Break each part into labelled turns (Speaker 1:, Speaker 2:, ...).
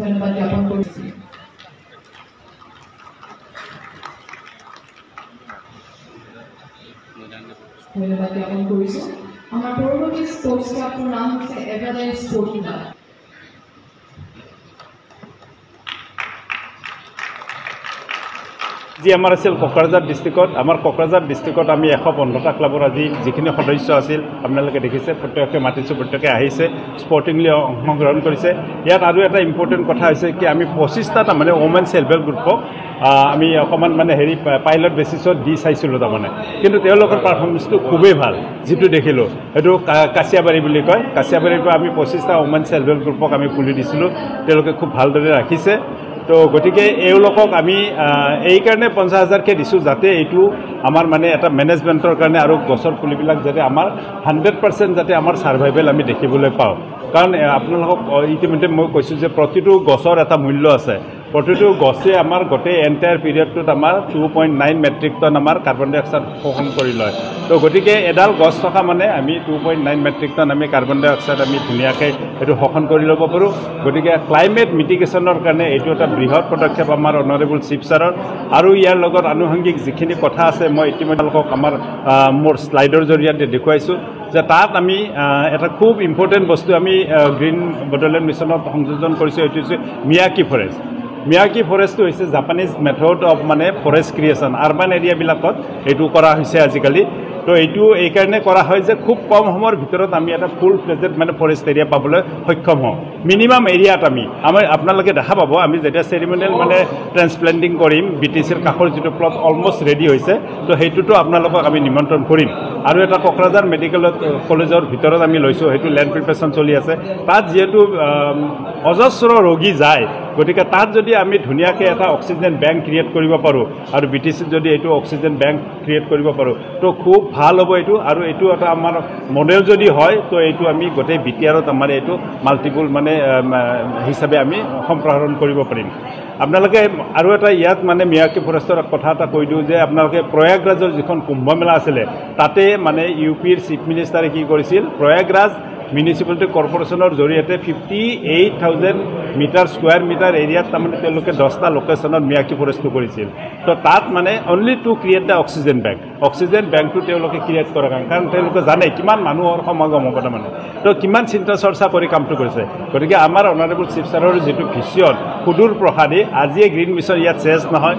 Speaker 1: ধন্যবাদ জ্ঞাপন কৰিছো। ধন্যবাদ জ্ঞাপন কৰিছো। আমাৰ পৰৱৰ্তী স্পৰ্টছ ক্লাবটোৰ নাম হৈছে এভাৰলাইন স্পৰ্ট ক্লাব।
Speaker 2: যি আমাৰ আছিল কোকৰাঝাৰ ডিষ্ট্ৰিক্টত আমাৰ কোকৰাঝাৰ ডিষ্ট্ৰিক্টত আমি 115টা ক্লাবৰ আজি যিখিনি সদস্য আছিল আপোনালোকে দেখিছে প্ৰত্যেককে মাতিছোঁ প্ৰত্যেকে আহিছে স্পৰ্টিংলি অংশগ্ৰহণ কৰিছে। ইয়াত আৰু এটা ইম্পৰ্টেণ্ট কথা হৈছে কি আমি 25টা তাৰমানে ওমেন সেল্ফ হেল্প গ্ৰুপক আমি অকণমান মানে পাইলট বেচিছত দি চাইছিলোঁ তাৰমানে, কিন্তু তেওঁলোকৰ পাৰফৰ্মেঞ্চটো খুবেই ভাল যিটো দেখিলোঁ। সেইটো কাছিয়াবাৰী বুলি কয়। কাছিয়াবাৰীৰ পৰা আমি 25টা ওমেন সেল্ফ হেল্প গ্ৰুপক আমি খুলি দিছিলোঁ, তেওঁলোকে খুব ভালদৰে ৰাখিছে। তো গতিকে এওঁলোকক আমি এইকাৰণে 50,000কৈ দিছোঁ যাতে এইটো আমাৰ মানে এটা মেনেজমেণ্টৰ কাৰণে আৰু গছৰ পুলিবিলাক যাতে আমাৰ 100% যাতে আমাৰ ছাৰ্ভাইভেল আমি দেখিবলৈ পাওঁ। কাৰণ আপোনালোকক ইতিমধ্যে মই কৈছোঁ যে প্ৰতিটো গছৰ এটা মূল্য আছে। প্ৰতিটো গছে আমাৰ গোটেই এণ্টায়াৰ পিৰিয়ডটোত আমাৰ 2.9 মেট্ৰিক টন আমাৰ কাৰ্বন ডাই অক্সাইড শোষণ কৰি লয়। তো গতিকে এডাল গছ থকা মানে আমি 2.9 মেট্ৰিক টন আমি কাৰ্বন ডাই অক্সাইড আমি ধুনীয়াকৈ এইটো শোষণ কৰি ল'ব পাৰোঁ। গতিকে ক্লাইমেট মিটিগেশ্যনৰ কাৰণে এইটো এটা বৃহৎ পদক্ষেপ আমাৰ অনাৰেবল চিফ ছাৰৰ। আৰু ইয়াৰ লগত আনুষংগিক যিখিনি কথা আছে মই ইতিমধ্যে আমাৰ মোৰ শ্লাইডৰ জৰিয়তে দেখুৱাইছোঁ যে তাত আমি এটা খুব ইম্পৰ্টেণ্ট বস্তু আমি গ্ৰীণ বডোলেণ্ড মিছনত সংযোজন কৰিছোঁ। এইটো হৈছে মিয়াকি ফৰেষ্ট। মিয়াকি ফৰেষ্টটো হৈছে জাপানিজ মেথড অফ মানে ফৰেষ্ট ক্ৰিয়েশ্যন। আৰ্বান এৰিয়াবিলাকত এইটো কৰা হৈছে আজিকালি। তো এইটো এইকাৰণে কৰা হয় যে খুব কম সময়ৰ ভিতৰত আমি এটা ফুল ফ্লেজেড মানে ফৰেষ্ট এৰিয়া পাবলৈ সক্ষম হওঁ। মিনিমাম এৰিয়াত আমাৰ আপোনালোকে দেখা পাব আমি যেতিয়া চেৰিমনিয়েল মানে ট্ৰেন্সপ্লেণ্টিং কৰিম BTCৰ কাষৰ যিটো প্লট অলমষ্ট ৰেডি হৈছে, তো সেইটোতো আপোনালোকক আমি নিমন্ত্ৰণ কৰিম। আৰু এটা কোকৰাঝাৰ মেডিকেল কলেজৰ ভিতৰত আমি লৈছোঁ, সেইটো লেণ্ড প্ৰিপাৰেশ্যন চলি আছে। তাত যিহেতু অজস্ৰ ৰোগী যায়, গতিকে তাত যদি আমি ধুনীয়াকৈ এটা অক্সিজেন বেংক ক্ৰিয়েট কৰিব পাৰোঁ আৰু BTCত যদি এইটো অক্সিজেন বেংক ক্ৰিয়েট কৰিব পাৰোঁ তো খুব ভাল হ'ব এইটো। আৰু এইটো এটা আমাৰ মডেল যদি হয় তো এইটো আমি গোটেই BTRত আমাৰ এইটো মাল্টিপুল মানে হিচাপে আমি সম্প্ৰসাৰণ কৰিব পাৰিম। আপোনালোকে আৰু এটা ইয়াত মানে মিয়াকি ফৰেষ্টৰ কথা এটা কৈ দিওঁ যে আপোনালোকে প্ৰয়াগৰাজৰ যিখন কুম্ভ মেলা আছিলে তাতে মানে UPৰ চিফ মিনিষ্টাৰে কি কৰিছিল, প্ৰয়াগৰাজ মিউনিচিপালিটি কৰ্পৰেশ্যনৰ জৰিয়তে 58,000 স্কুৱাৰ মিটাৰ এৰিয়াত তাৰমানে তেওঁলোকে 10টা লোকেশ্যনত মিয়াকি ফৰেষ্টটো কৰিছিল। তো তাত মানে only two create the oxygen bank. Oxygen বেংকটো তেওঁলোকে ক্ৰিয়েট কৰা কাৰণ তেওঁলোকে জানে কিমান মানুহৰ সমাগম হ'ব তাৰমানে, তো কিমান চিন্তা চৰ্চা কৰি কামটো কৰিছে। গতিকে আমাৰ অনাৰেবল চিফ ছাৰৰ যিটো ভিচিয়ন সুদূৰ প্ৰসাদী, আজিয়ে গ্ৰীণ মিছন ইয়াত চেঞ্জ নহয়,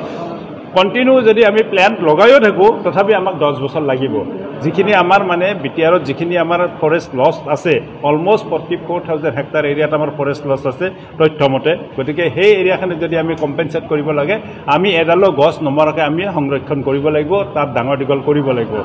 Speaker 2: কণ্টিনিউ যদি আমি প্লেণ্ট লগাইও থাকোঁ তথাপি আমাক 10 বছৰ লাগিব। যিখিনি আমাৰ মানে BTRত যিখিনি আমাৰ ফৰেষ্ট লছ আছে অলমষ্ট 44,000 হেক্টৰ এৰিয়াত আমাৰ ফৰেষ্ট লছ আছে তথ্যমতে। গতিকে সেই এৰিয়াখিনি যদি আমি কম্পেনছেট কৰিব লাগে আমি এডালো গছ নমৰাকৈ আমি সংৰক্ষণ কৰিব লাগিব, তাত ডাঙৰ দীঘল কৰিব লাগিব।